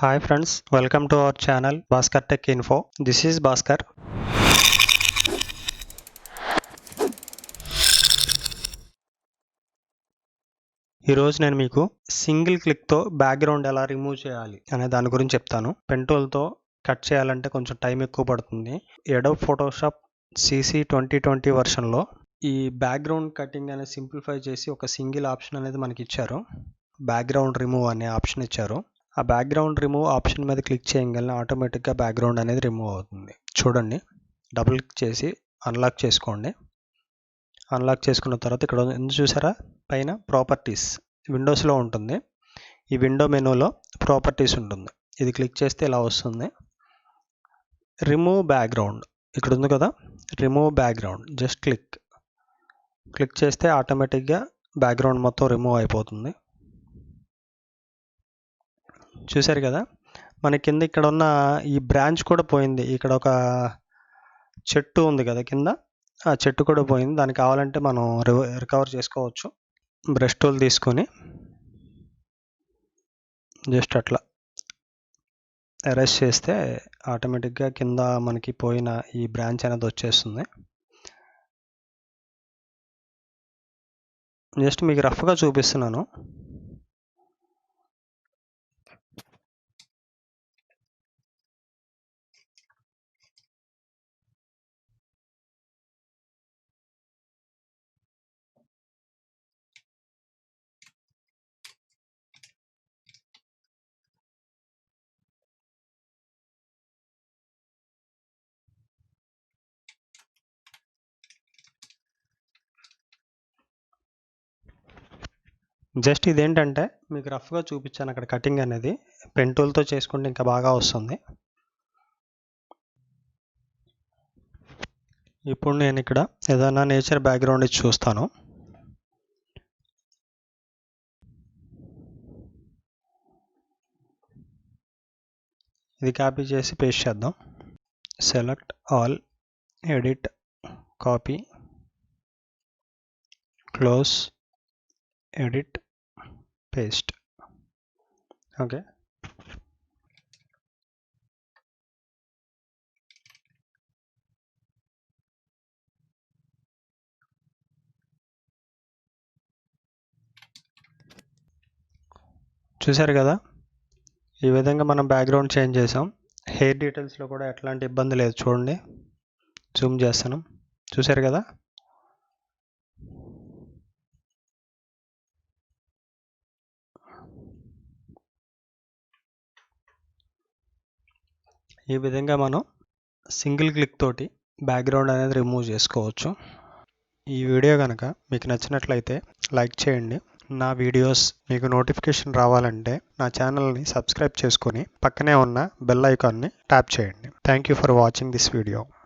Hi friends, welcome to our channel Bhaskartec Info. This is Bhaskar. ఈరోజు నేను మీకు single క్లిక్తో background ఎలా remove చేయాలి అనే దాని గురించి చెప్తాను. పెన్ టూల్తో కట్ చేయాలంటే కొంచెం టైం ఎక్కువ పడుతుంది. అడోబ్ ఫోటోషాప్ CC2020 వర్షన్లో ఈ బ్యాక్గ్రౌండ్ కటింగ్ అనేది సింప్లిఫై చేసి ఒక సింగిల్ ఆప్షన్ అనేది మనకి ఇచ్చారు. బ్యాక్గ్రౌండ్ రిమూవ్ అనే ఆప్షన్ ఇచ్చారు. ఆ బ్యాక్గ్రౌండ్ రిమూవ్ ఆప్షన్ మీద క్లిక్ చేయగానే ఆటోమేటిక్గా బ్యాక్గ్రౌండ్ అనేది రిమూవ్ అవుతుంది. చూడండి, డబుల్ క్లిక్ చేసి అన్లాక్ చేసుకోండి. అన్లాక్ చేసుకున్న తర్వాత ఇక్కడ ఎందుకు చూసారా, పైన ప్రాపర్టీస్ విండోస్లో ఉంటుంది. ఈ విండో మెనూలో ప్రాపర్టీస్ ఉంటుంది. ఇది క్లిక్ చేస్తే ఇలా వస్తుంది. రిమూవ్ బ్యాక్గ్రౌండ్ ఇక్కడ ఉంది కదా, రిమూవ్ బ్యాక్గ్రౌండ్ జస్ట్ క్లిక్ చేస్తే ఆటోమేటిక్గా బ్యాక్గ్రౌండ్ మొత్తం రిమూవ్ అయిపోతుంది. చూశారు కదా, మన కింద ఇక్కడ ఉన్న ఈ బ్రాంచ్ కూడా పోయింది. ఇక్కడ ఒక చెట్టు ఉంది కదా కింద, ఆ చెట్టు కూడా పోయింది. దానికి కావాలంటే మనం రికవర్ చేసుకోవచ్చు. బ్రష్ టూల్ తీసుకొని జస్ట్ అట్లా ఎరేస్ చేస్తే ఆటోమేటిక్గా కింద మనకి పోయిన ఈ బ్రాంచ్ అనేది వచ్చేస్తుంది. జస్ట్ మీకు రఫ్గా చూపిస్తున్నాను. జస్ట్ ఇదేంటంటే మీకు రఫ్గా చూపించాను అక్కడ కటింగ్ అనేది. పెన్ టూల్తో చేసుకుంటే ఇంకా బాగా వస్తుంది. ఇప్పుడు నేను ఇక్కడ ఏదైనా నేచర్ బ్యాక్గ్రౌండ్ ఇచ్చి చూస్తాను. ఇది కాపీ చేసి పేస్ట్ చేద్దాం. Select all, edit, copy, close, edit, paste. Okay, చూశారు కదా, ఈ విధంగా మనం బ్యాక్గ్రౌండ్ చేంజ్ చేసాం. హెయిర్ డీటెయిల్స్లో కూడా ఎట్లాంటి ఇబ్బంది లేదు. చూడండి, జూమ్ చేస్తాను. చూశారు కదా, ఈ విధంగా మనం సింగిల్ క్లిక్ తోటి బ్యాక్గ్రౌండ్ అనేది రిమూవ్ చేసుకోవచ్చు. ఈ వీడియో కనుక మీకు నచ్చినట్లయితే లైక్ చేయండి. నా వీడియోస్ మీకు నోటిఫికేషన్ రావాలంటే నా ఛానల్ని సబ్స్క్రైబ్ చేసుకొని పక్కనే ఉన్న బెల్ ఐకాన్ని ట్యాప్ చేయండి. Thank you for watching this video.